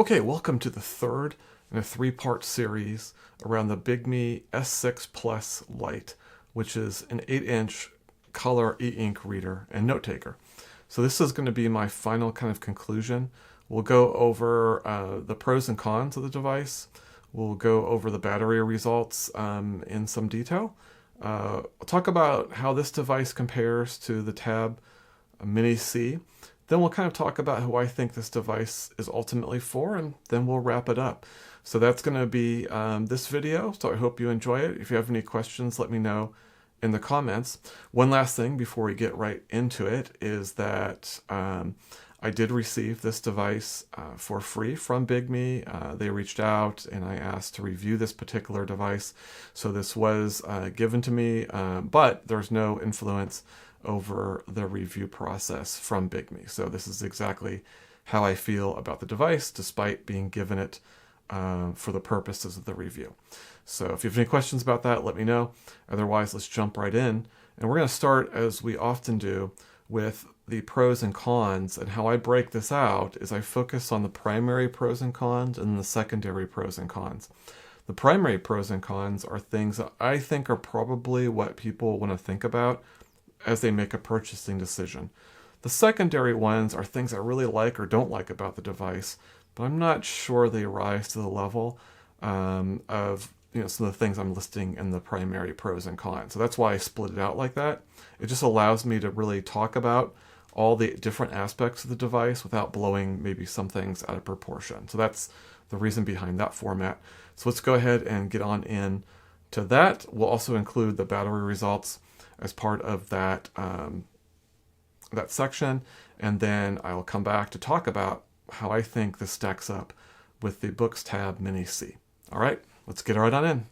Okay, welcome to the third in a three-part series around the Bigme S6 Plus Lite, which is an 8-inch color e-ink reader and note taker. So this is going to be my final kind of conclusion. We'll go over the pros and cons of the device. We'll go over the battery results in some detail. I'll talk about how this device compares to the Tab Mini C. Then we'll kind of talk about who I think this device is ultimately for, and then we'll wrap it up. So that's going to be this video, so I hope you enjoy it. If you have any questions, let me know in the comments. One last thing before we get right into it is that I did receive this device for free from Bigme. They reached out and I asked to review this particular device. So this was given to me, but there's no influence over the review process from Bigme. So this is exactly how I feel about the device, despite being given it for the purposes of the review. So if you have any questions about that, let me know. Otherwise, let's jump right in. And we're going to start, as we often do, with the pros and cons. And how I break this out is I focus on the primary pros and cons and the secondary pros and cons. The primary pros and cons are things that I think are probably what people want to think about as they make a purchasing decision. The secondary ones are things I really like or don't like about the device, but I'm not sure they rise to the level of some of the things I'm listing in the primary pros and cons. So that's why I split it out like that. It just allows me to really talk about all the different aspects of the device without blowing maybe some things out of proportion. So that's the reason behind that format. So let's go ahead and get on in to that. We'll also include the battery results as part of that that section, and then I'll come back to talk about how I think this stacks up with the Boox Tab Mini C. All right, let's get right on in.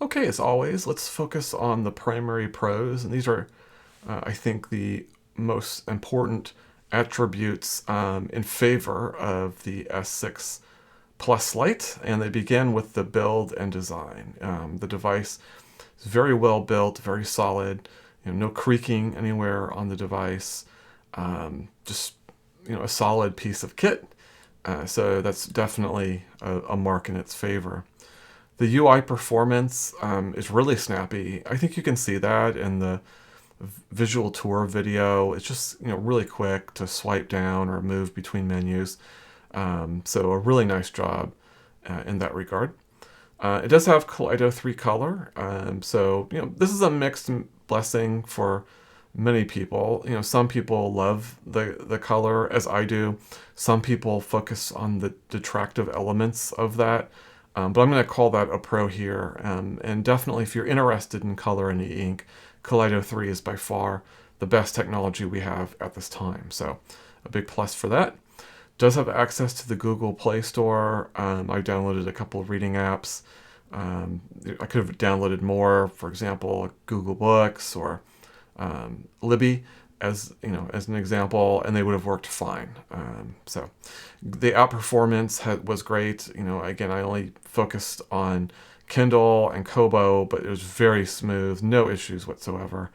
Okay, as always, let's focus on the primary pros, and these are, I think, the most important attributes in favor of the S6 Plus Lite, and they begin with the build and design. The device is very well built, very solid. No creaking anywhere on the device. Just a solid piece of kit. So that's definitely a mark in its favor. The UI performance is really snappy. I think you can see that in the visual tour video. It's just really quick to swipe down or move between menus. So a really nice job in that regard. It does have Kaleido 3 color. So this is a mixed blessing for many people. Some people love the color, as I do. Some people focus on the detractive elements of that. But I'm going to call that a pro here. And definitely, if you're interested in color and e-ink, Kaleido 3 is by far the best technology we have at this time. So a big plus for that. Does have access to the Google Play Store. I downloaded a couple of reading apps. I could have downloaded more, for example, Google Books or Libby as an example, and they would have worked fine. So the app performance was great. Again, I only focused on Kindle and Kobo, but it was very smooth, no issues whatsoever.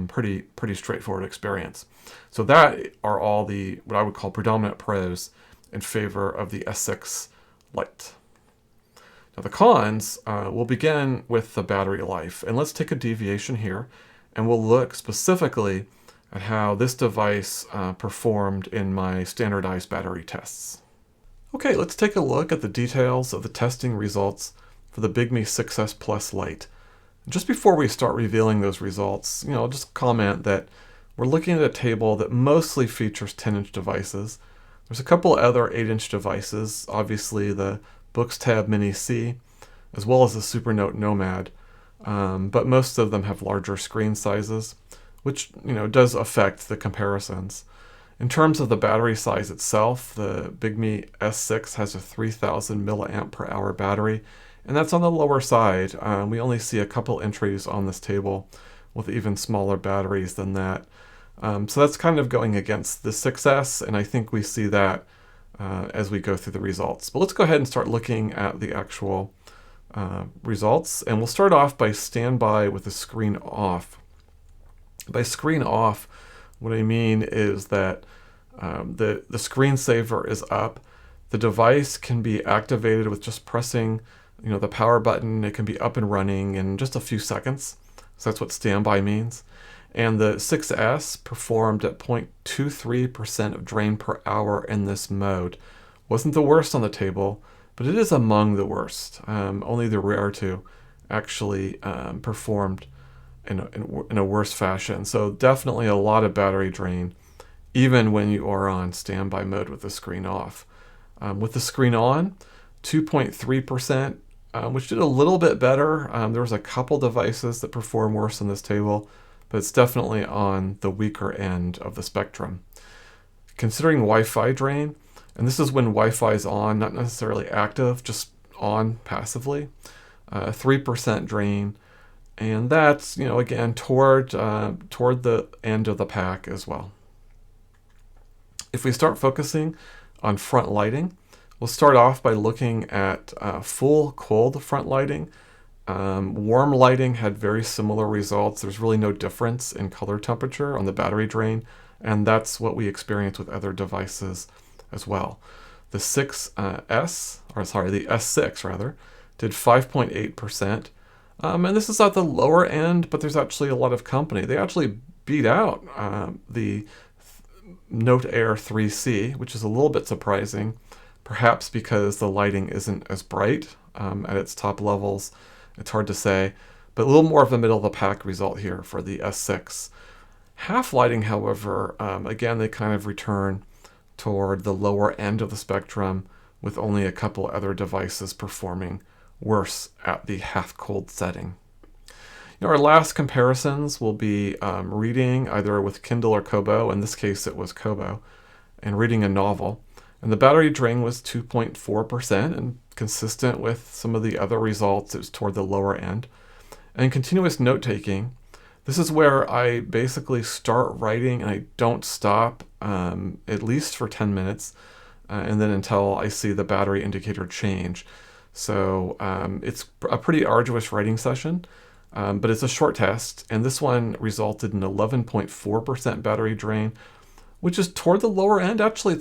Pretty straightforward experience. So that are all the what I would call predominant pros in favor of the S6 Lite. Now the cons, we'll begin with the battery life, and let's take a deviation here, and we'll look specifically at how this device performed in my standardized battery tests. Okay, let's take a look at the details of the testing results for the Bigme 6S Plus Lite. Just before we start revealing those results, I'll just comment that we're looking at a table that mostly features 10-inch devices. There's a couple other 8-inch devices, obviously the Boox Tab Mini C, as well as the Supernote Nomad, but most of them have larger screen sizes, which does affect the comparisons. In terms of the battery size itself, the Bigme S6 has a 3000 milliamp per hour battery, and that's on the lower side. We only see a couple entries on this table with even smaller batteries than that. So that's kind of going against the 6S, and I think we see that as we go through the results. But let's go ahead and start looking at the actual results. And we'll start off by standby with the screen off. By screen off, what I mean is that the screensaver is up, The device can be activated with just pressing, the power button. It can be up and running in just a few seconds. So that's what standby means. And the 6S performed at 0.23% of drain per hour in this mode. Wasn't the worst on the table, but it is among the worst. Only the Rare 2 actually performed in a worse fashion. So definitely a lot of battery drain, even when you are on standby mode with the screen off. With the screen on, 2.3%, which did a little bit better. There was a couple devices that performed worse on this table, but it's definitely on the weaker end of the spectrum. Considering Wi-Fi drain, and this is when Wi-Fi is on, not necessarily active, just on passively, 3% drain, and that's, again, toward the end of the pack as well. If we start focusing on front lighting, we'll start off by looking at full cold front lighting. Warm lighting had very similar results. There's really no difference in color temperature on the battery drain, and that's what we experience with other devices as well. The the S6 rather, did 5.8%. And this is at the lower end, but there's actually a lot of company. They actually beat out the Note Air 3C, which is a little bit surprising, perhaps because the lighting isn't as bright at its top levels. It's hard to say, but a little more of a middle of the pack result here for the S6. Half lighting, however, again, they kind of return toward the lower end of the spectrum, with only a couple other devices performing worse at the half cold setting. Our last comparisons will be reading either with Kindle or Kobo. In this case, it was Kobo, and reading a novel. And the battery drain was 2.4%, and consistent with some of the other results, it was toward the lower end. And continuous note-taking, this is where I basically start writing and I don't stop, at least for 10 minutes, and then until I see the battery indicator change. So it's a pretty arduous writing session, but it's a short test, and this one resulted in 11.4% battery drain, which is toward the lower end. Actually,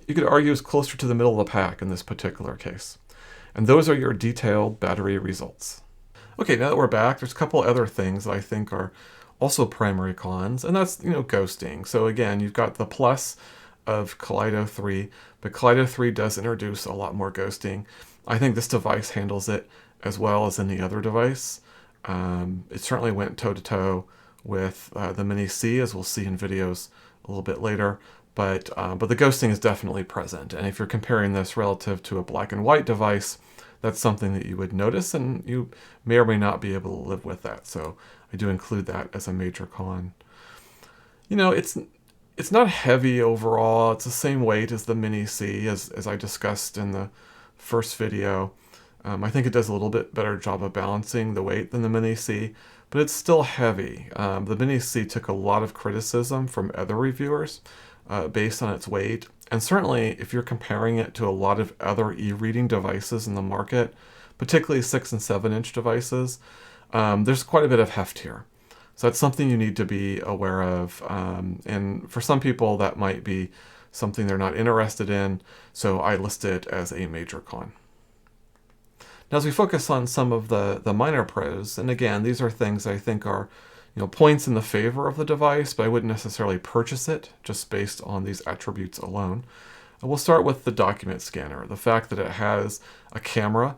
you could argue it's closer to the middle of the pack in this particular case. And those are your detailed battery results. Okay, now that we're back, there's a couple other things that I think are also primary cons, and that's, ghosting. So again, you've got the plus of Kaleido 3, but Kaleido 3 does introduce a lot more ghosting. I think this device handles it as well as any other device. It certainly went toe-to-toe with the Mini C, as we'll see in videos a little bit later, but the ghosting is definitely present. And if you're comparing this relative to a black and white device, that's something that you would notice, and you may or may not be able to live with that. So I do include that as a major con. It's not heavy overall. It's the same weight as the Mini C, as I discussed in the first video. I think it does a little bit better job of balancing the weight than the Mini C, but it's still heavy. The Mini C took a lot of criticism from other reviewers based on its weight. And certainly, if you're comparing it to a lot of other e-reading devices in the market, particularly 6 and 7-inch devices, there's quite a bit of heft here. So that's something you need to be aware of. And for some people, that might be something they're not interested in. So I list it as a major con. Now, as we focus on some of the minor pros, and again, these are things I think are points in the favor of the device, but I wouldn't necessarily purchase it just based on these attributes alone. We'll start with the document scanner. The fact that it has a camera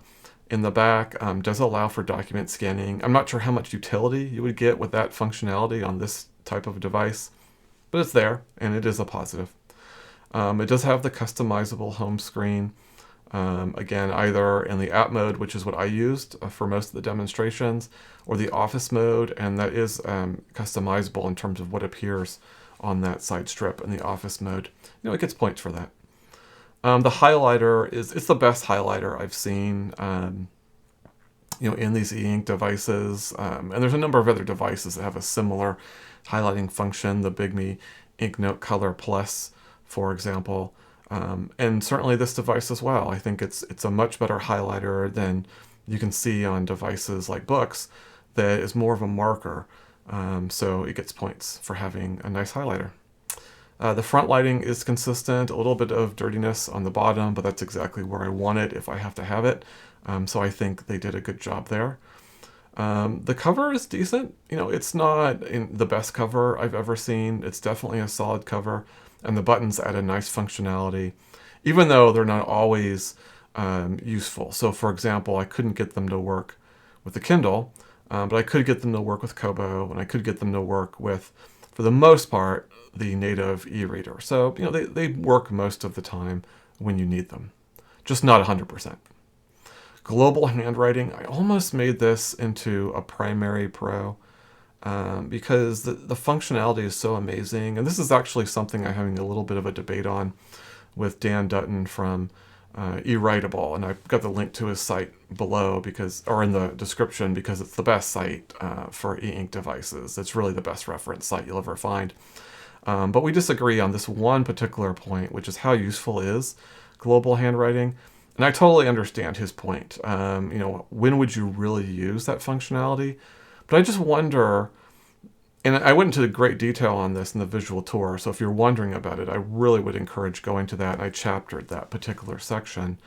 in the back does allow for document scanning. I'm not sure how much utility you would get with that functionality on this type of device, but it's there, and it is a positive. It does have the customizable home screen. Again, either in the app mode, which is what I used for most of the demonstrations, or the office mode, and that is customizable in terms of what appears on that side strip in the office mode. It gets points for that. The highlighter it's the best highlighter I've seen in these Eink devices, and there's a number of other devices that have a similar highlighting function, the Bigme Ink Note Color Plus, for example. And certainly this device as well. I think it's a much better highlighter than you can see on devices like Boox that is more of a marker. So it gets points for having a nice highlighter. The front lighting is consistent, a little bit of dirtiness on the bottom, but that's exactly where I want it if I have to have it. So I think they did a good job there. The cover is decent. It's not the best cover I've ever seen. It's definitely a solid cover, and the buttons add a nice functionality, even though they're not always useful. So for example, I couldn't get them to work with the Kindle, but I could get them to work with Kobo, and I could get them to work with, for the most part, the native e-reader. So, they work most of the time when you need them, just not 100%. Global handwriting, I almost made this into a primary pro because the functionality is so amazing. And this is actually something I'm having a little bit of a debate on with Dan Dutton from eWritable, and I've got the link to his site below or in the description, because it's the best site for e-ink devices. It's really the best reference site you'll ever find. But we disagree on this one particular point, which is how useful is global handwriting. And I totally understand his point. When would you really use that functionality? But I just wonder, and I went into great detail on this in the visual tour, so if you're wondering about it, I really would encourage going to that. I chaptered that particular section.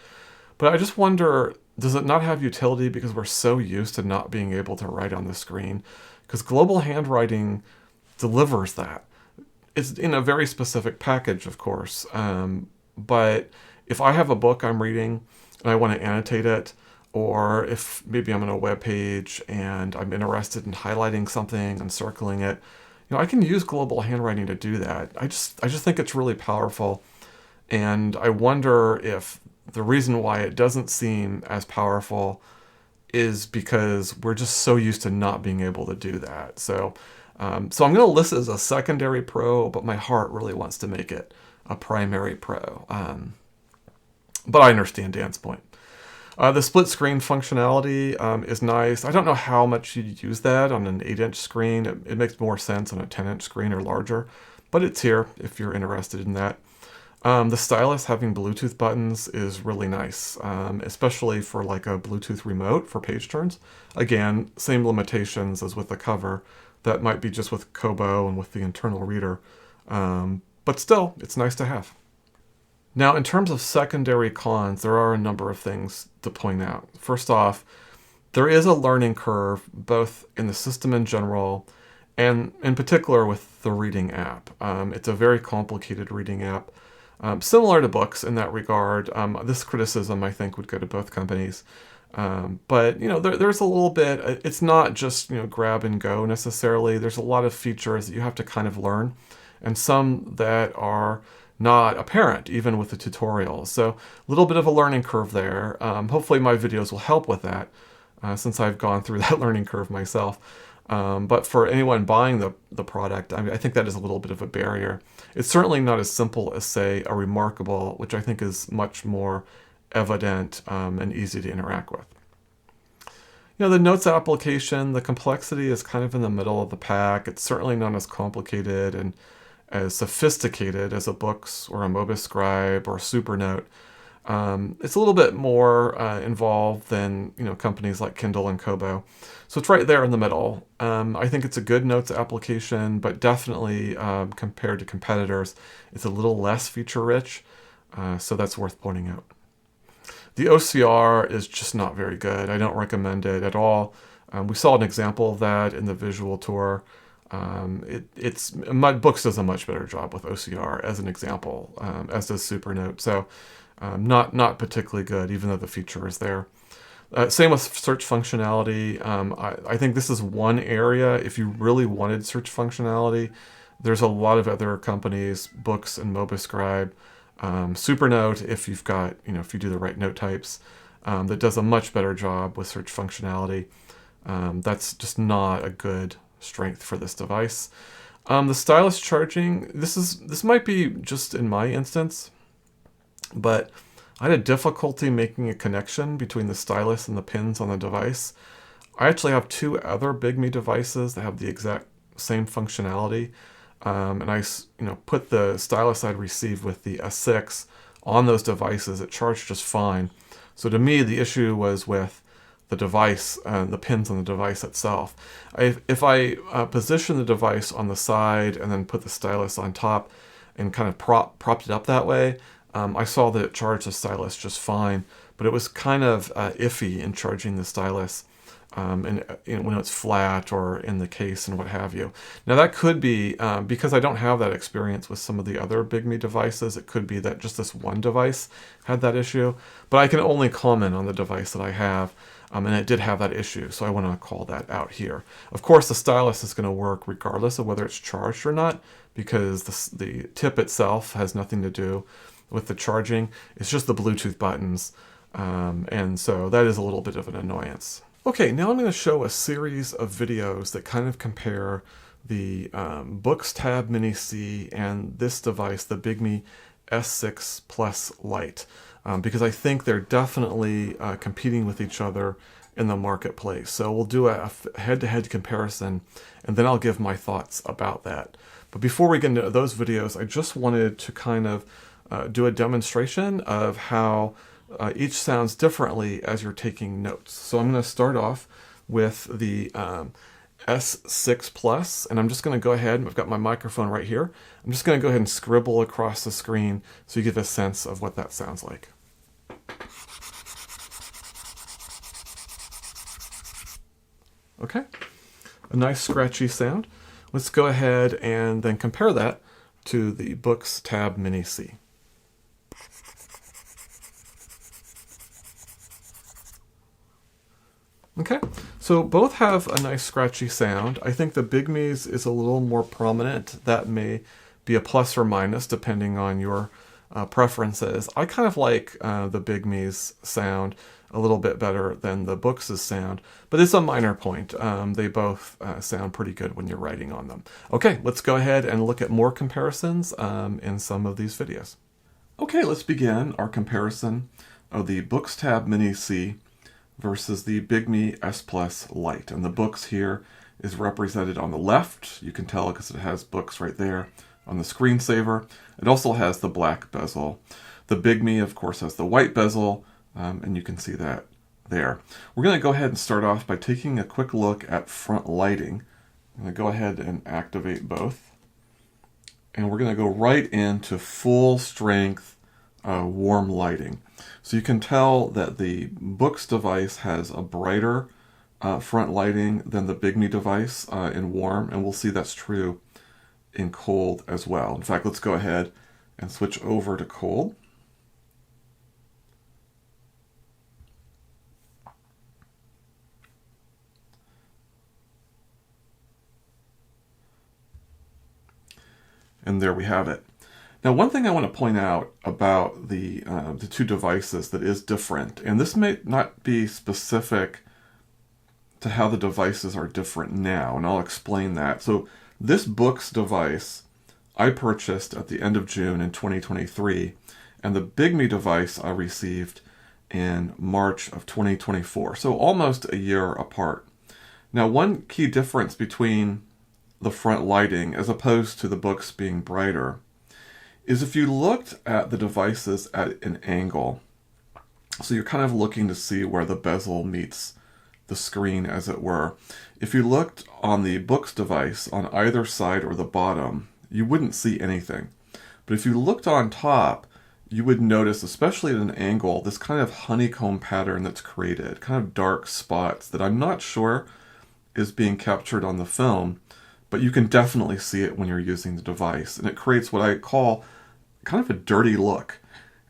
But I just wonder, does it not have utility because we're so used to not being able to write on the screen? Because global handwriting delivers that. It's in a very specific package, of course, but if I have a book I'm reading and I want to annotate it, or if maybe I'm on a web page and I'm interested in highlighting something and circling it, I can use global handwriting to do that. I just think it's really powerful, and I wonder if the reason why it doesn't seem as powerful is because we're just so used to not being able to do that. So I'm going to list it as a secondary pro, but my heart really wants to make it a primary pro. But I understand Dan's point. The split screen functionality is nice. I don't know how much you'd use that on an 8-inch screen. It makes more sense on a 10-inch screen or larger, but it's here if you're interested in that. The stylus having Bluetooth buttons is really nice, especially for like a Bluetooth remote for page turns. Again, same limitations as with the cover. That might be just with Kobo and with the internal reader. But still, it's nice to have. Now, in terms of secondary cons, there are a number of things to point out. First off, there is a learning curve, both in the system in general and in particular with the reading app. It's a very complicated reading app, similar to Boox in that regard. This criticism, I think, would go to both companies. But there's a little bit, it's not just, grab and go necessarily. There's a lot of features that you have to kind of learn, and some that are not apparent even with the tutorials. So a little bit of a learning curve there. Hopefully my videos will help with that, since I've gone through that learning curve myself. But for anyone buying the product, I think that is a little bit of a barrier. It's certainly not as simple as, say, a Remarkable, which I think is much more evident and easy to interact with. The Notes application, the complexity is kind of in the middle of the pack. It's certainly not as complicated and as sophisticated as a Boox or a MobiScribe or a Supernote. It's a little bit more involved than companies like Kindle and Kobo. So it's right there in the middle. I think it's a good Notes application, but definitely compared to competitors, it's a little less feature-rich. So that's worth pointing out. The OCR is just not very good. I don't recommend it at all. We saw an example of that in the visual tour. Boox does a much better job with OCR as an example, as does Supernote. So not particularly good, even though the feature is there. Same with search functionality. I think this is one area, if you really wanted search functionality, there's a lot of other companies, Boox and MobiScribe, Supernote, if you've got, if you do the right note types, that does a much better job with search functionality. That's just not a good strength for this device. The stylus charging, this might be just in my instance, but I had a difficulty making a connection between the stylus and the pins on the device. I actually have two other Bigme devices that have the exact same functionality, and I put the stylus I'd received with the S6 on those devices. It charged just fine. So to me, the issue was with the device, the pins on the device itself. If I position the device on the side and then put the stylus on top, and kind of propped it up that way, I saw that it charged the stylus just fine, but it was kind of iffy in charging the stylus and when it's flat or in the case and what have you. Now that could be, because I don't have that experience with some of the other Bigme devices, it could be that just this one device had that issue, but I can only comment on the device that I have, and it did have that issue, so I want to call that out here. Of course, the stylus is going to work regardless of whether it's charged or not, because the tip itself has nothing to do with the charging. It's just the Bluetooth buttons, and so that is a little bit of an annoyance. Okay, now I'm going to show a series of videos that kind of compare the Boox Tab Mini C and this device, the Bigme S6 Plus Lite, because I think they're definitely competing with each other in the marketplace. So we'll do a head-to-head comparison, and then I'll give my thoughts about that. But before we get into those videos, I just wanted to kind of do a demonstration of how each sounds differently as you're taking notes. So I'm going to start off with the S6 Plus, and I'm just going to go ahead, I've got my microphone right here, I'm just going to go ahead and scribble across the screen so you get a sense of what that sounds like. Okay, a nice scratchy sound. Let's go ahead and then compare that to the Boox Tab Mini C. Okay, so both have a nice scratchy sound. I think the Bigme's is a little more prominent. That may be a plus or minus depending on your preferences. I kind of like the Bigme's sound a little bit better than the Boox's sound, but it's a minor point. They both sound pretty good when you're writing on them. Okay, let's go ahead and look at more comparisons in some of these videos. Okay, let's begin our comparison of the Boox Tab Mini C versus the Bigme S Plus Lite. And the Boox here is represented on the left. You can tell because it has Boox right there on the screensaver. It also has the black bezel. The Bigme, of course, has the white bezel, and you can see that there. We're going to go ahead and start off by taking a quick look at front lighting. I'm going to go ahead and activate both. And we're going to go right into full strength warm lighting. So you can tell that the Boox device has a brighter front lighting than the Bigme device in warm, and we'll see that's true in cold as well. In fact, let's go ahead and switch over to cold. And there we have it. Now, one thing I want to point out about the two devices that is different, and this may not be specific to how the devices are different now, and I'll explain that. So this Boox device I purchased at the end of June in 2023, and the Bigme device I received in March of 2024, so almost a year apart. Now, one key difference between the front lighting as opposed to the Boox being brighter is if you looked at the devices at an angle, so you're kind of looking to see where the bezel meets the screen, as it were. If you looked on the Boox device on either side or the bottom, you wouldn't see anything. But if you looked on top, you would notice, especially at an angle, this kind of honeycomb pattern that's created, kind of dark spots that I'm not sure is being captured on the film, but you can definitely see it when you're using the device. And it creates what I call kind of a dirty look.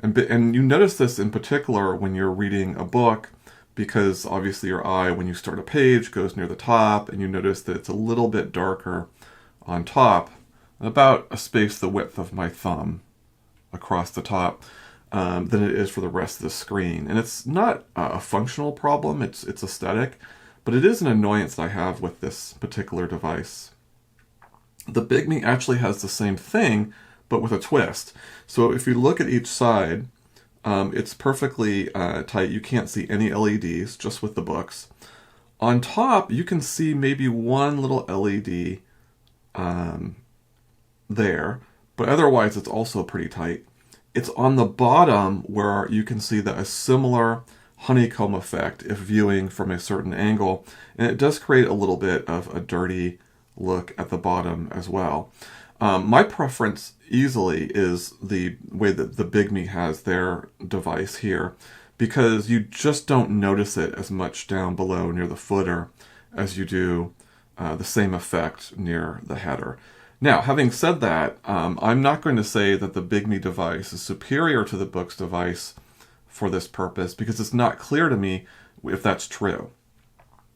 And you notice this in particular when you're reading a book, because obviously your eye, when you start a page, goes near the top, and you notice that it's a little bit darker on top, about a space the width of my thumb across the top, than it is for the rest of the screen. And it's not a functional problem, it's aesthetic, but it is an annoyance that I have with this particular device. The Bigme actually has the same thing, but with a twist. So if you look at each side, it's perfectly tight. You can't see any LEDs, just with the Boox. On top, you can see maybe one little LED there, but otherwise it's also pretty tight. It's on the bottom where you can see that a similar honeycomb effect if viewing from a certain angle, and it does create a little bit of a dirty look at the bottom as well. My preference easily is the way that the Bigme has their device here, because you just don't notice it as much down below near the footer as you do the same effect near the header. Now, having said that, I'm not going to say that the Bigme device is superior to the Boox device for this purpose, because it's not clear to me if that's true.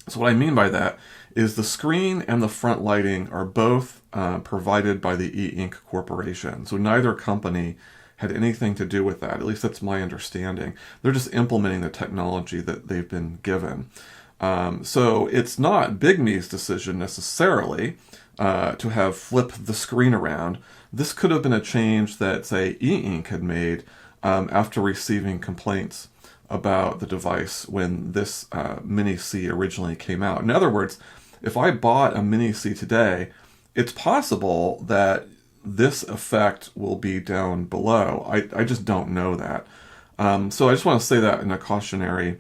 So what I mean by that is the screen and the front lighting are both provided by the Eink Corporation. So neither company had anything to do with that. At least that's my understanding. They're just implementing the technology that they've been given. So it's not Bigme's decision necessarily to have flipped the screen around. This could have been a change that, say, Eink had made after receiving complaints about the device when this Mini C originally came out. In other words, if I bought a Mini C today, it's possible that this effect will be down below. I just don't know that. So I just want to say that in a cautionary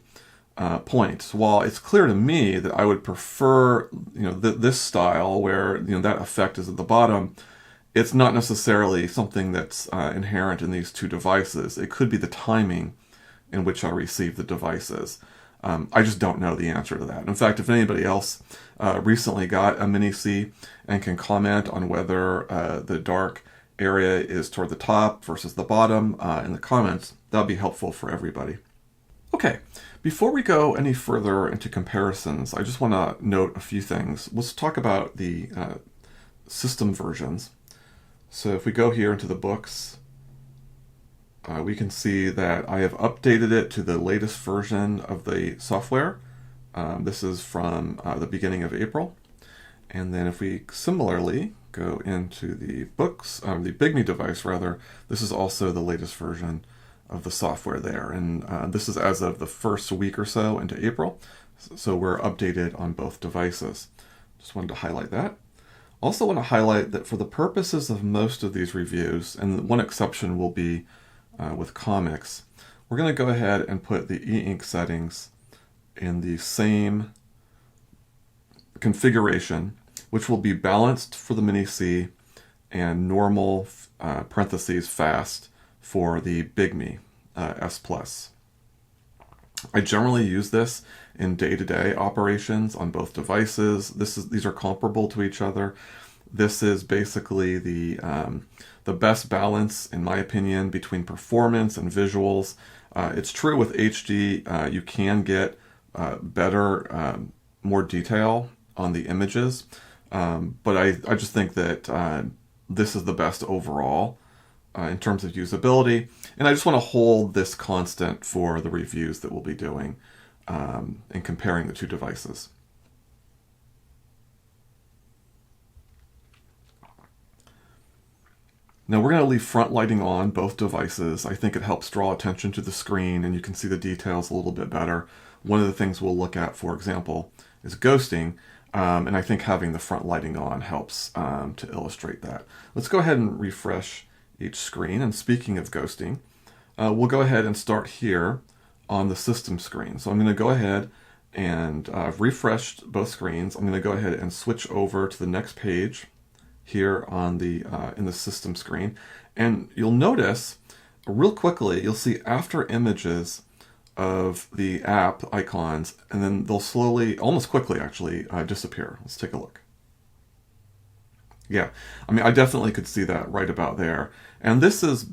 point. While it's clear to me that I would prefer, this style where that effect is at the bottom, it's not necessarily something that's inherent in these two devices. It could be the timing in which I receive the devices. I just don't know the answer to that. In fact, if anybody else recently got a Mini C and can comment on whether the dark area is toward the top versus the bottom in the comments, that'll be helpful for everybody. Okay, before we go any further into comparisons, I just want to note a few things. Let's talk about the system versions. So if we go here into the Boox, we can see that I have updated it to the latest version of the software. This is from the beginning of April. And then if we similarly go into the Boox, the Bigme device rather, this is also the latest version of the software there. And this is as of the first week or so into April. So we're updated on both devices. Just wanted to highlight that. Also want to highlight that for the purposes of most of these reviews, and one exception will be with comics, we're going to go ahead and put the e-ink settings in the same configuration, which will be balanced for the Mini C and normal parentheses fast for the Bigme S Plus. I generally use this in day-to-day operations on both devices. These are comparable to each other. This is basically the best balance, in my opinion, between performance and visuals. It's true with HD, you can get better, more detail on the images, but I just think that this is the best overall in terms of usability, and I just want to hold this constant for the reviews that we'll be doing and comparing the two devices. Now we're going to leave front lighting on both devices. I think it helps draw attention to the screen and you can see the details a little bit better. One of the things we'll look at, for example, is ghosting, and I think having the front lighting on helps to illustrate that. Let's go ahead and refresh each screen, and speaking of ghosting, we'll go ahead and start here on the system screen. So I'm going to go ahead and I've refreshed both screens. I'm going to go ahead and switch over to the next page here on the in the system screen, and you'll notice real quickly you'll see after images of the app icons, and then they'll slowly, almost quickly actually, disappear. Let's take a look. Yeah, I mean, I definitely could see that right about there. And this is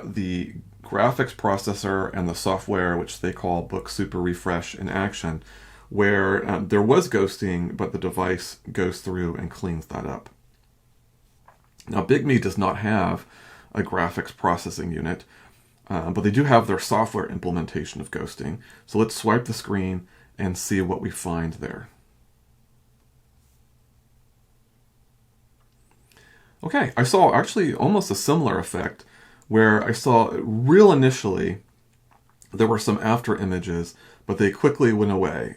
the graphics processor and the software, which they call Boox Super Refresh in action, where there was ghosting, but the device goes through and cleans that up. Now, Bigme does not have a graphics processing unit, but they do have their software implementation of ghosting. So let's swipe the screen and see what we find there. Okay, I saw actually almost a similar effect where I saw real initially there were some after images, but they quickly went away.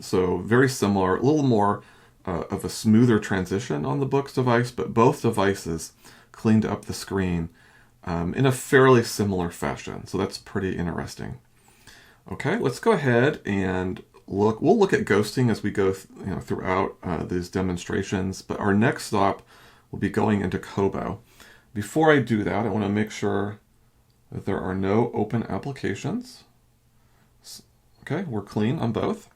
So very similar, a little more of a smoother transition on the Boox device, but both devices cleaned up the screen in a fairly similar fashion. So that's pretty interesting. Okay, let's go ahead and look. We'll look at ghosting as we go throughout these demonstrations, but our next stop will be going into Kobo. Before I do that, I want to make sure that there are no open applications. Okay, we're clean on both.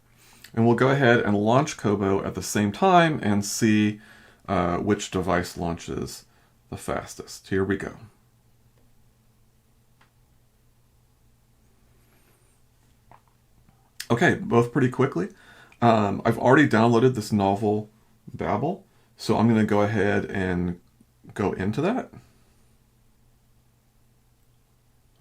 And we'll go ahead and launch Kobo at the same time and see which device launches the fastest. Here we go. Okay, both pretty quickly. I've already downloaded this novel Babel, so I'm going to go ahead and go into that.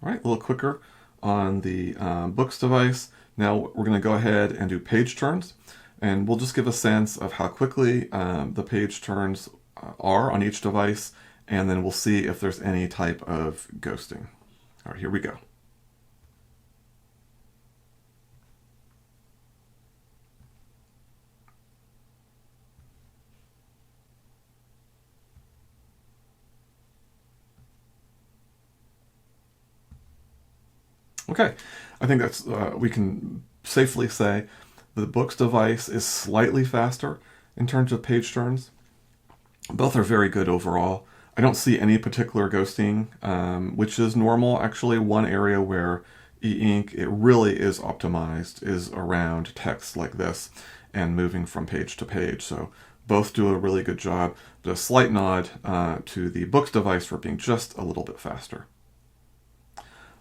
All right, a little quicker on the Boox device. Now we're going to go ahead and do page turns, and we'll just give a sense of how quickly the page turns are on each device, and then we'll see if there's any type of ghosting. All right, here we go. Okay, I think that's we can safely say the Boox device is slightly faster in terms of page turns. Both are very good overall. I don't see any particular ghosting, which is normal. Actually, one area where Eink, it really is optimized is around text like this and moving from page to page. So both do a really good job, but a slight nod to the Boox device for being just a little bit faster.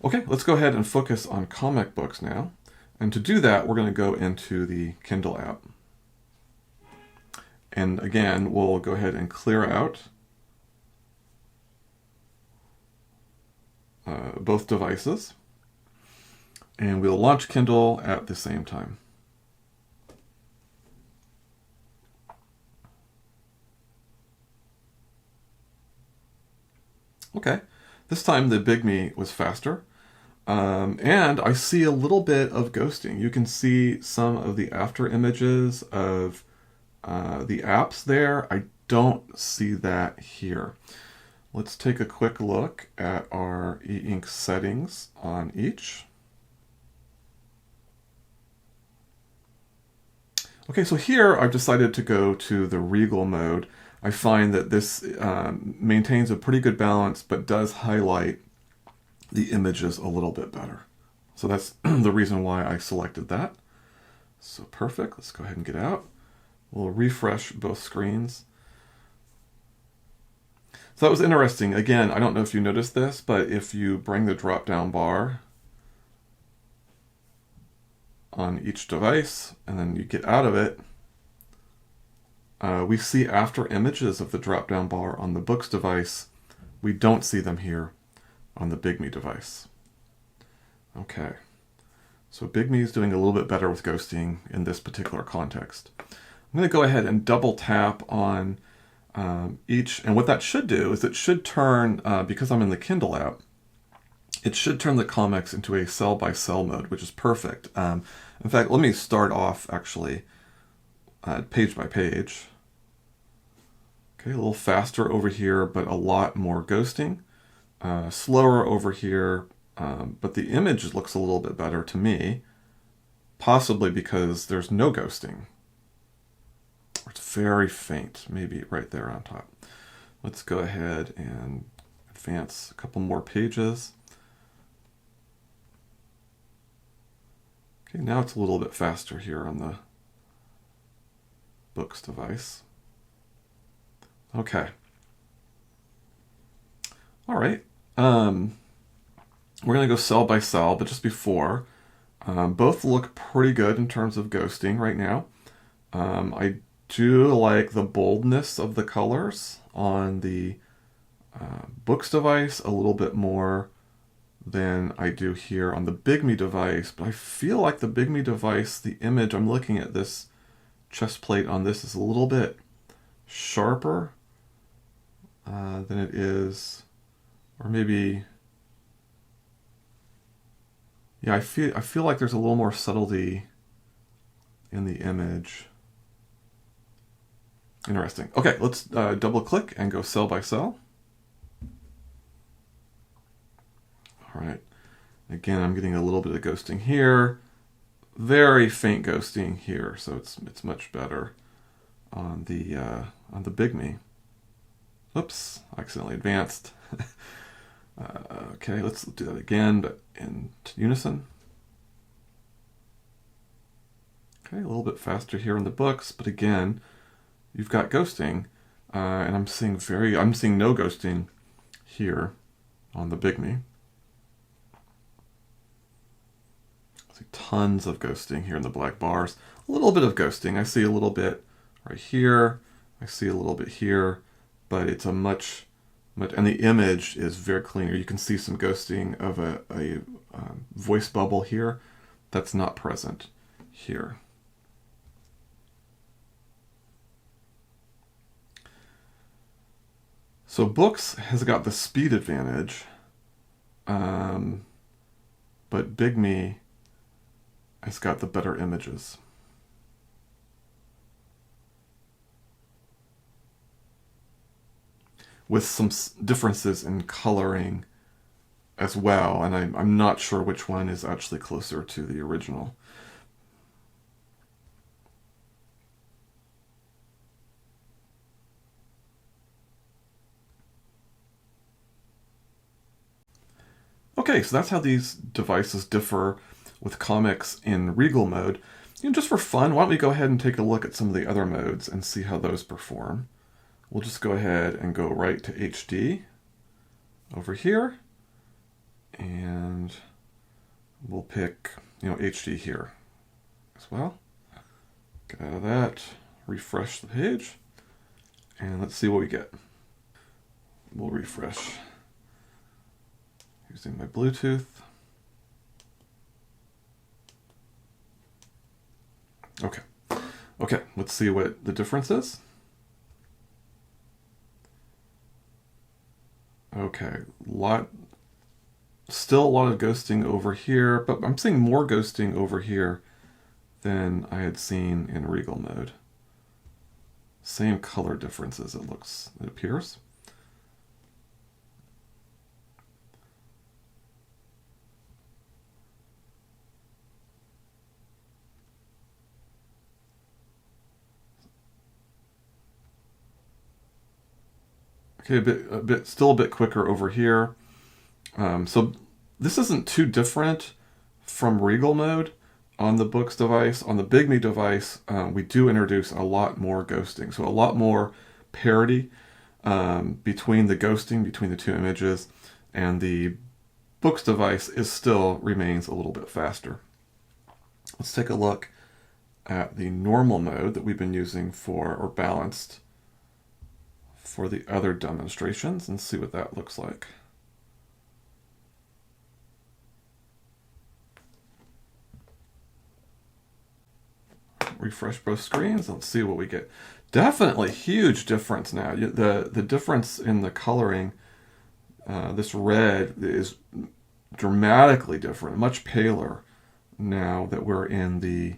Okay, let's go ahead and focus on comic books now. And to do that, we're going to go into the Kindle app. And again, we'll go ahead and clear out both devices. And we'll launch Kindle at the same time. Okay, this time the Bigme was faster. And I see a little bit of ghosting. You can see some of the after images of the apps there. I don't see that here. Let's take a quick look at our E-Ink settings on each. Okay, so here I've decided to go to the Regal mode. I find that this maintains a pretty good balance, but does highlight the images a little bit better. So that's the reason why I selected that. So perfect, let's go ahead and get out. We'll refresh both screens. So that was interesting. Again, I don't know if you noticed this, but if you bring the drop-down bar on each device and then you get out of it, we see after images of the drop-down bar on the Boox device. We don't see them here on the Bigme device. Okay, so Bigme is doing a little bit better with ghosting in this particular context. I'm going to go ahead and double tap on each, and what that should do is it should turn, because I'm in the Kindle app, it should turn the comics into a cell-by-cell mode, which is perfect. In fact, let me start off actually page by page. Okay, a little faster over here, but a lot more ghosting. Slower over here, but the image looks a little bit better to me, possibly because there's no ghosting. Or it's very faint, maybe right there on top. Let's go ahead and advance a couple more pages. Okay, now it's a little bit faster here on the Boox device. Okay. All right. We're going to go cell by cell, but just before, both look pretty good in terms of ghosting right now. I do like the boldness of the colors on the Boox device a little bit more than I do here on the Bigme device, but I feel like the Bigme device, the image I'm looking at, this chest plate on this is a little bit sharper than it is, or maybe, yeah, I feel like there's a little more subtlety in the image. Interesting. Okay, let's double click and go cell by cell. All right. Again, I'm getting a little bit of ghosting here. Very faint ghosting here, so it's much better on the Bigme. Oops, accidentally advanced. Okay, let's do that again, but in unison. Okay, a little bit faster here in the books, but again, you've got ghosting, and I'm seeing no ghosting here on the Bigme. I see tons of ghosting here in the black bars. A little bit of ghosting. I see a little bit right here. I see a little bit here, but it's a much, and the image is very clean. You can see some ghosting of a voice bubble here. That's not present here. So Boox has got the speed advantage, but Bigme has got the better images. With some differences in coloring as well, and I'm not sure which one is actually closer to the original. Okay, so that's how these devices differ with comics in Regal mode. Just for fun, why don't we go ahead and take a look at some of the other modes and see how those perform. We'll just go ahead and go right to HD over here, and we'll pick HD here as well. Get out of that, refresh the page, and let's see what we get. We'll refresh using my Bluetooth. Okay, let's see what the difference is. Okay, still a lot of ghosting over here, but I'm seeing more ghosting over here than I had seen in Regal mode. Same color differences, it appears. Okay, still a bit quicker over here. So this isn't too different from Regal mode on the Boox device. On the Bigme device, we do introduce a lot more ghosting. So a lot more parity between the ghosting between the two images, and the Boox device still remains a little bit faster. Let's take a look at the normal mode that we've been using or balanced for the other demonstrations, and see what that looks like. Refresh both screens. Let's see what we get. Definitely huge difference now. The difference in the coloring, this red is dramatically different, much paler now that we're in the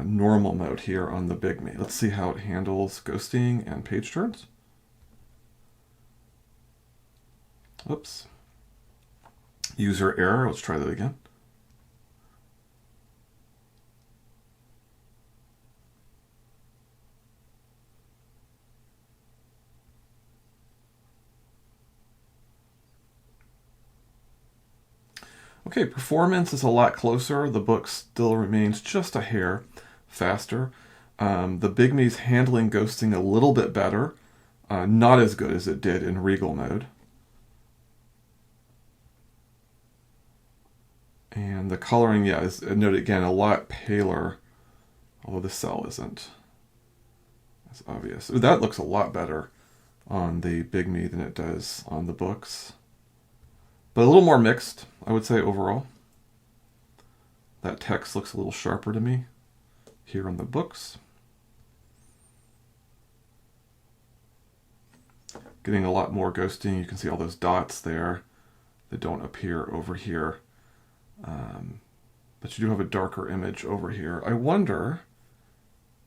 normal mode here on the Bigme. Let's see how it handles ghosting and page turns. Oops. User error. Let's try that again. Okay, performance is a lot closer. The Boox still remains just a hair faster. The Bigme's handling ghosting a little bit better. Not as good as it did in Regal mode. And the coloring, is noted again, a lot paler, although the cell isn't as obvious. That looks a lot better on the Bigme than it does on the Boox. But a little more mixed, I would say, overall. That text looks a little sharper to me here on the Boox. Getting a lot more ghosting. You can see all those dots there that don't appear over here. But you do have a darker image over here. I wonder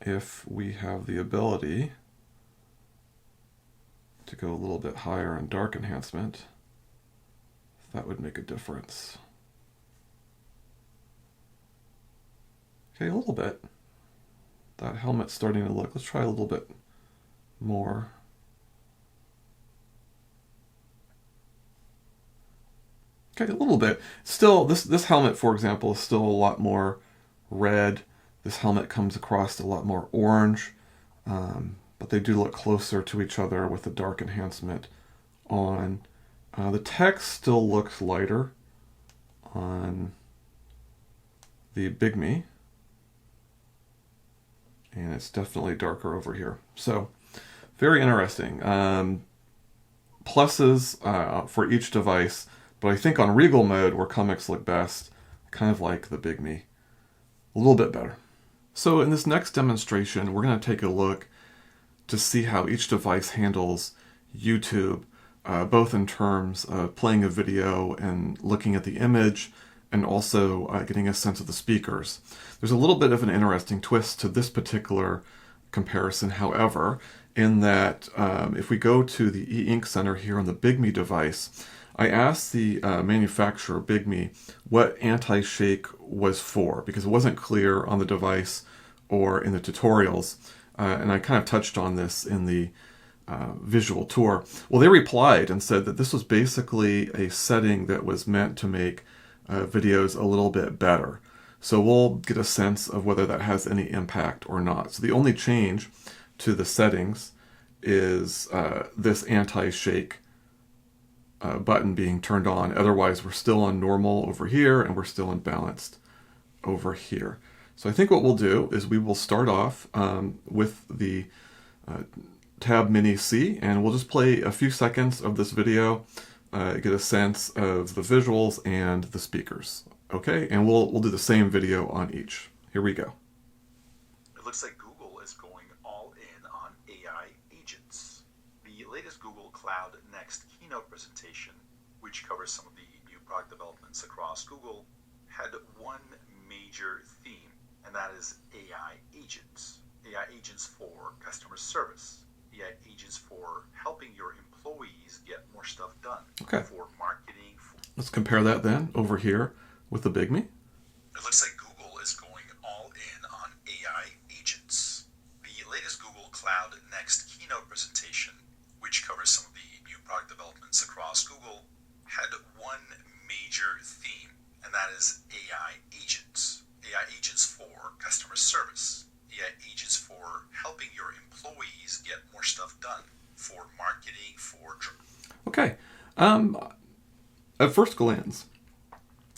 if we have the ability to go a little bit higher on dark enhancement. That would make a difference. Okay, a little bit. That helmet's starting to look. Let's try a little bit more. Okay, a little bit. Still, this helmet, for example, is still a lot more red. This helmet comes across a lot more orange, but they do look closer to each other with the dark enhancement on. The text still looks lighter on the Bigme, and it's definitely darker over here. So, very interesting. Pluses for each device, but I think on Regal mode, where comics look best, kind of like the Bigme. A little bit better. So in this next demonstration, we're going to take a look to see how each device handles YouTube, both in terms of playing a video and looking at the image, and also getting a sense of the speakers. There's a little bit of an interesting twist to this particular comparison, however, in that if we go to the Eink Center here on the Bigme device, I asked the manufacturer, Bigme, what anti-shake was for, because it wasn't clear on the device or in the tutorials, and I kind of touched on this in the visual tour. Well, they replied and said that this was basically a setting that was meant to make videos a little bit better. So we'll get a sense of whether that has any impact or not. So the only change to the settings is this anti-shake button being turned on. Otherwise, we're still on normal over here, and we're still in balanced over here. So I think what we'll do is we will start off with the Tab Mini C, and we'll just play a few seconds of this video, get a sense of the visuals and the speakers. Okay, and we'll do the same video on each. Here we go. It looks like Google is going all in on AI agents. The latest Google Cloud Next keynote presentation, which covers some of the new product developments across Google, had one major theme, and that is AI agents. AI agents for customer service, AI agents for helping your employees get more stuff done, okay, for marketing. Let's compare that then over here with the Bigme. It looks like Google is going all in on AI agents. The latest Google Cloud Next keynote presentation, which covers some of the new product developments across Google, had one major theme, and that is AI agents. AI agents for customer service, AI agents for helping your employees get more stuff done, for marketing, for... Okay. At first glance,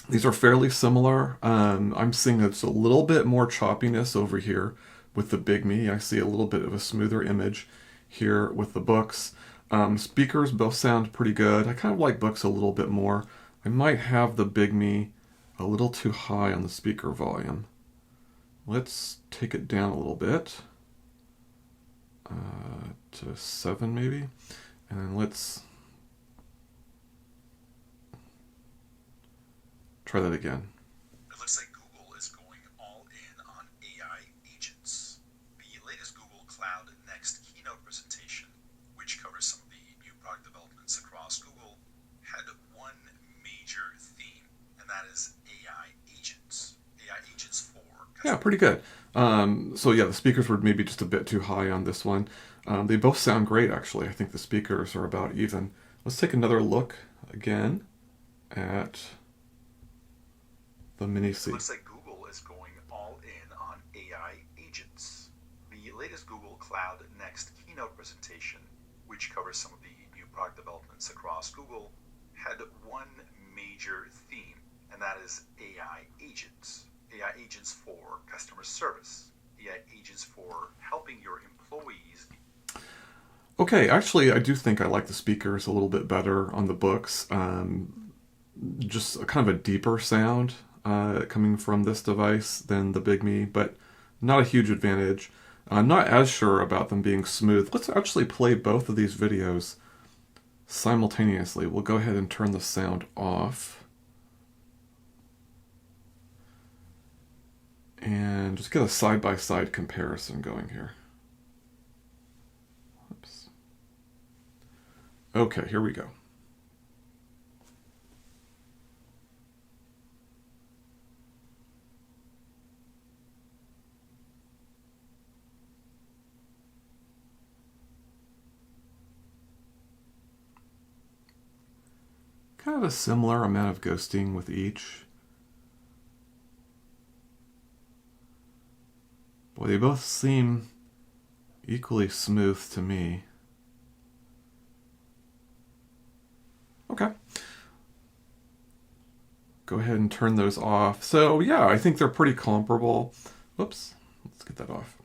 these are fairly similar. I'm seeing it's a little bit more choppiness over here with the Bigme. I see a little bit of a smoother image here with the Boox. Speakers both sound pretty good. I kind of like Boox a little bit more. I might have the Bigme a little too high on the speaker volume. Let's take it down a little bit to 7 maybe, and then let's try that again. It looks like Google is going all in on AI agents. The latest Google Cloud Next keynote presentation, which covers some of the new product developments across Google, had one major theme, and that is AI agents. AI agents for... Yeah, pretty good. So yeah, the speakers were maybe just a bit too high on this one. They both sound great, actually. I think the speakers are about even. Let's take another look again at the Mini C. It looks like Google is going all in on AI agents. The latest Google Cloud Next keynote presentation, which covers some of the new product developments across Google, had one major theme, and that is AI agents. AI agents for customer service, AI agents for helping your employees. Okay, actually, I do think I like the speakers a little bit better on the Boox. Just a kind of a deeper sound coming from this device than the Bigme, but not a huge advantage. I'm not as sure about them being smooth. Let's actually play both of these videos simultaneously. We'll go ahead and turn the sound off. And just get a side-by-side comparison going here. Oops. Okay, here we go. Kind have a similar amount of ghosting with each. Boy, they both seem equally smooth to me. Okay. Go ahead and turn those off. So yeah, I think they're pretty comparable. Whoops, let's get that off.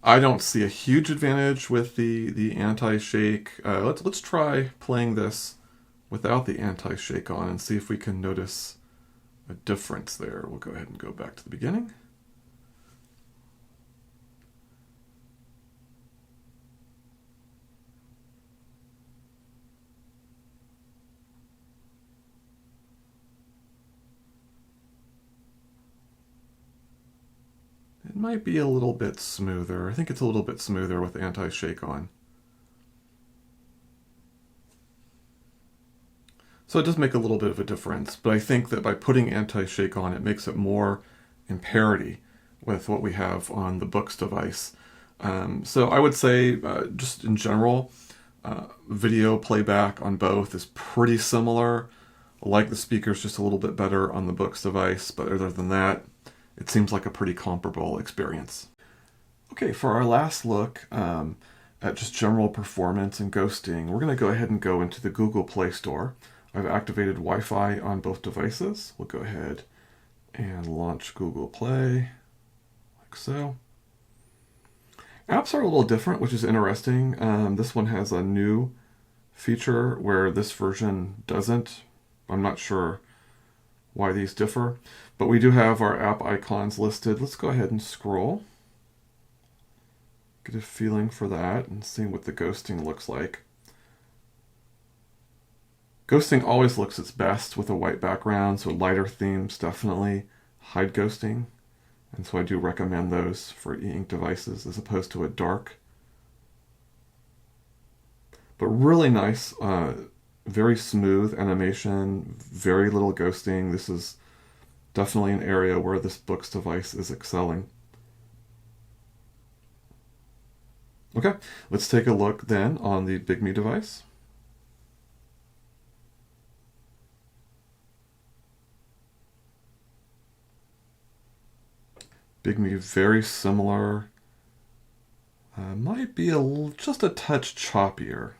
I don't see a huge advantage with the anti-shake. Let's try playing this without the anti-shake on and see if we can notice a difference there. We'll go ahead and go back to the beginning. It might be a little bit smoother. I think it's a little bit smoother with anti-shake on. So it does make a little bit of a difference, but I think that by putting anti-shake on, it makes it more in parity with what we have on the Boox device. So I would say, just in general, video playback on both is pretty similar. I like the speakers just a little bit better on the Boox device, but other than that, it seems like a pretty comparable experience. Okay, for our last look at just general performance and ghosting, we're going to go ahead and go into the Google Play Store. I've activated Wi-Fi on both devices. We'll go ahead and launch Google Play, like so. Apps are a little different, which is interesting. This one has a new feature where this version doesn't. I'm not sure why these differ, but we do have our app icons listed. Let's go ahead and scroll. Get a feeling for that and see what the ghosting looks like. Ghosting always looks its best with a white background, so lighter themes definitely hide ghosting. And so I do recommend those for e-ink devices as opposed to a dark. But really nice, very smooth animation, very little ghosting. This is definitely an area where this Boox device is excelling. Okay, let's take a look then on the Bigme device. Bigme very similar. Might be just a touch choppier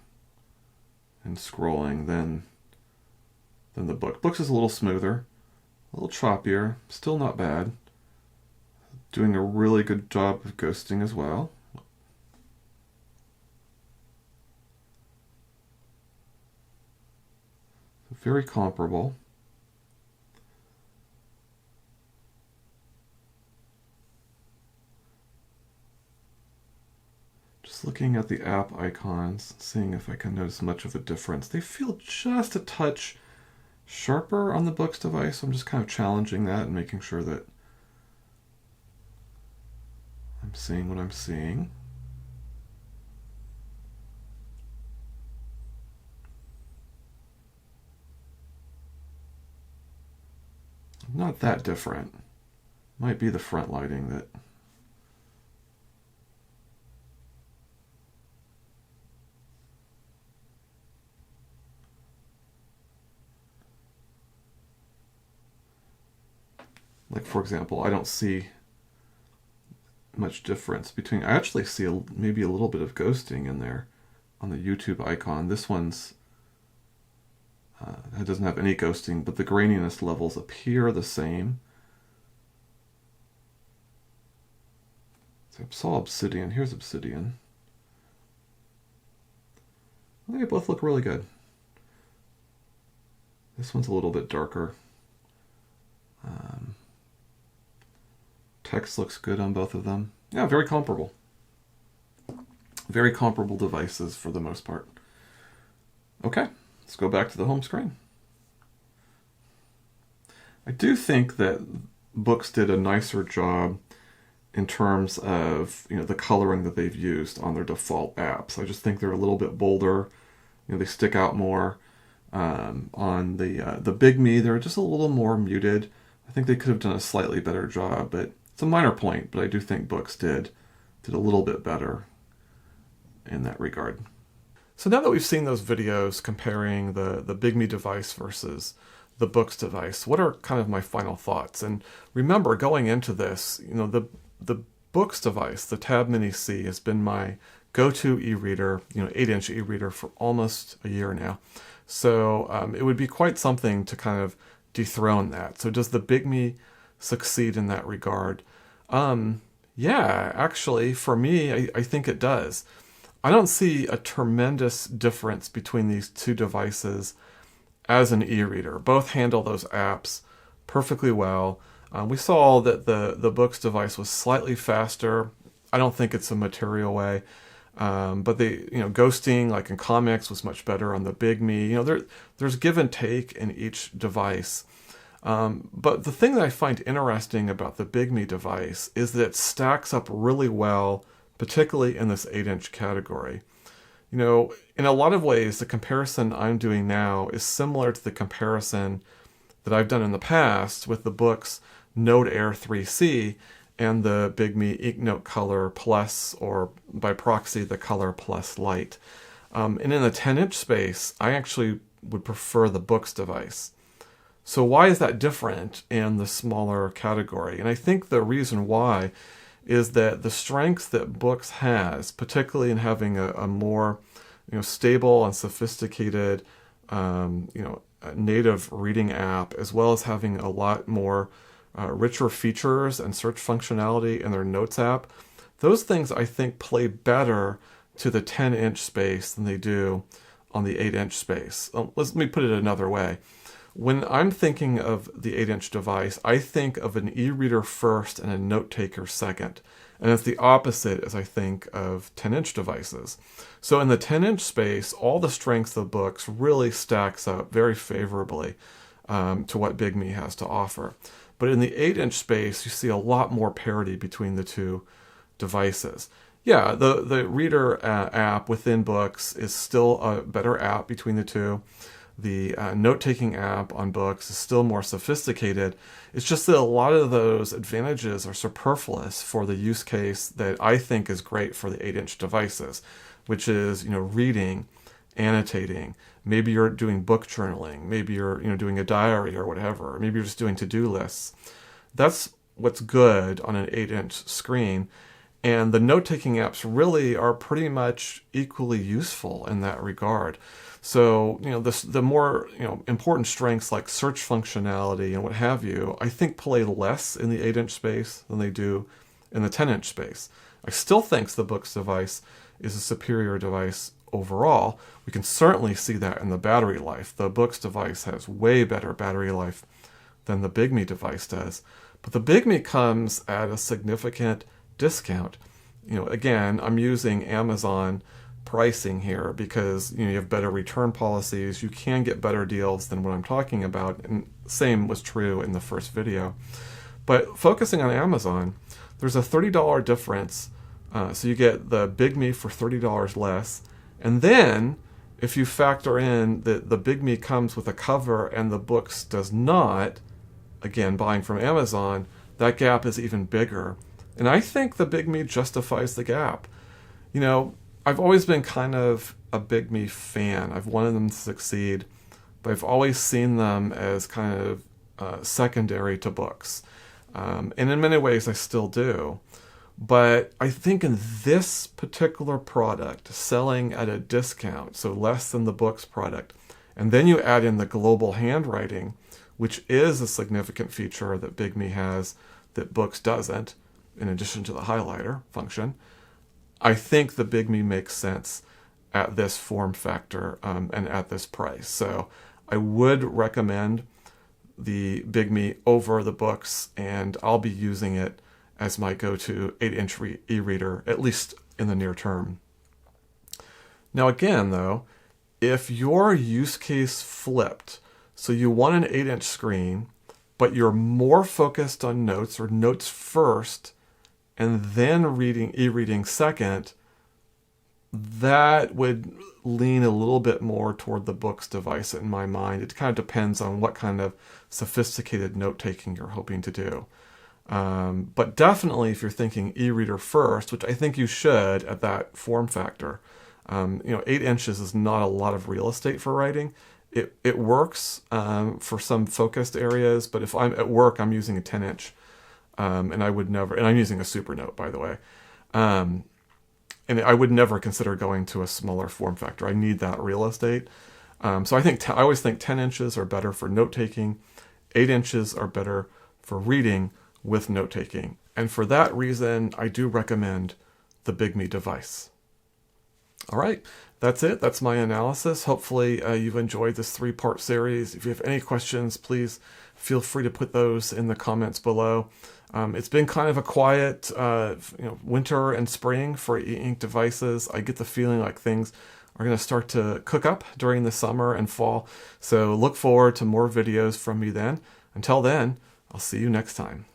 in scrolling than the Boox. Boox is a little smoother, a little choppier, still not bad. Doing a really good job of ghosting as well. Very comparable. Just looking at the app icons, seeing if I can notice much of a difference. They feel just a touch sharper on the Boox device. I'm just kind of challenging that and making sure that I'm seeing what I'm seeing. Not that different. Might be the front lighting that like, for example, I don't see much difference between. I actually see maybe a little bit of ghosting in there on the YouTube icon. This one's it doesn't have any ghosting, but the graininess levels appear the same. So I saw obsidian. Here's obsidian. They both look really good. This one's a little bit darker. Text looks good on both of them. Yeah, very comparable. Very comparable devices for the most part. Okay, let's go back to the home screen. I do think that Boox did a nicer job in terms of the coloring that they've used on their default apps. I just think they're a little bit bolder. They stick out more. On the Bigme, they're just a little more muted. I think they could have done a slightly better job, but it's a minor point. But I do think Boox did a little bit better in that regard. So now that we've seen those videos comparing the Bigme device versus the Boox device, what are kind of my final thoughts? And remember, going into this, the Boox device, the Tab Mini C, has been my go-to e-reader, 8-inch e-reader for almost a year now. So it would be quite something to kind of dethrone that. So does the Bigme succeed in that regard? Yeah, actually, for me, I think it does. I don't see a tremendous difference between these two devices as an e-reader. Both handle those apps perfectly well. We saw that the Boox device was slightly faster. I don't think it's a material way. But ghosting, like in comics, was much better on the Bigme. There's give and take in each device. But the thing that I find interesting about the Bigme device is that it stacks up really well, particularly in this 8-inch category. In a lot of ways, the comparison I'm doing now is similar to the comparison that I've done in the past with the Boox Note Air 3C and the Bigme Eink Color Plus, or by proxy, the Color Plus Lite. And in the 10-inch space, I actually would prefer the Boox device. So why is that different in the smaller category? And I think the reason why is that the strengths that Boox has, particularly in having a more stable and sophisticated native reading app, as well as having a lot more richer features and search functionality in their Notes app, those things I think play better to the 10-inch space than they do on the 8-inch space. Let me put it another way. When I'm thinking of the 8-inch device, I think of an e-reader first and a note taker second. And it's the opposite as I think of 10-inch devices. So in the 10-inch space, all the strengths of Boox really stacks up very favorably to what Bigme has to offer. But in the 8-inch space, you see a lot more parity between the two devices. Yeah, the reader app within Boox is still a better app between the two. The note-taking app on Boox is still more sophisticated. It's just that a lot of those advantages are superfluous for the use case that I think is great for the 8-inch devices, which is reading, annotating. Maybe you're doing book journaling. Maybe you're doing a diary or whatever. Maybe you're just doing to-do lists. That's what's good on an 8-inch screen. And the note-taking apps really are pretty much equally useful in that regard. So, the more, important strengths like search functionality and what have you, I think play less in the 8-inch space than they do in the 10-inch space. I still think the Boox device is a superior device overall. We can certainly see that in the battery life. The Boox device has way better battery life than the Bigme device does. But the Bigme comes at a significant discount. Again, I'm using Amazon pricing here because you have better return policies. You can get better deals than what I'm talking about, and same was true in the first video. But focusing on Amazon, there's a $30 difference. So you get the Bigme for $30 less. And then if you factor in that the Bigme comes with a cover and the Boox does not, again, buying from Amazon, that gap is even bigger. And I think the Bigme justifies the gap. I've always been kind of a Bigme fan. I've wanted them to succeed, but I've always seen them as kind of secondary to Boox. And in many ways, I still do. But I think in this particular product, selling at a discount, so less than the Boox product, and then you add in the global handwriting, which is a significant feature that Bigme has that Boox doesn't, in addition to the highlighter function, I think the Bigme makes sense at this form factor and at this price. So I would recommend the Bigme over the Boox, and I'll be using it as my go-to 8-inch e-reader, at least in the near term. Now again, though, if your use case flipped, so you want an 8-inch screen, but you're more focused on notes or notes first, and then e-reading second, that would lean a little bit more toward the Boox device in my mind. It kind of depends on what kind of sophisticated note-taking you're hoping to do. But definitely if you're thinking e-reader first, which I think you should at that form factor, You know, 8 inches is not a lot of real estate for writing. It works for some focused areas, but if I'm at work, I'm using a 10 inch. And I would never, and I'm using a Super Note, by the way. And I would never consider going to a smaller form factor. I need that real estate. So I always think 10 inches are better for note taking. 8 inches are better for reading with note taking. And for that reason, I do recommend the Bigme device. All right, that's it. That's my analysis. Hopefully you've enjoyed this 3-part series. If you have any questions, please feel free to put those in the comments below. It's been kind of a quiet winter and spring for e-ink devices. I get the feeling like things are going to start to cook up during the summer and fall. So look forward to more videos from me then. Until then, I'll see you next time.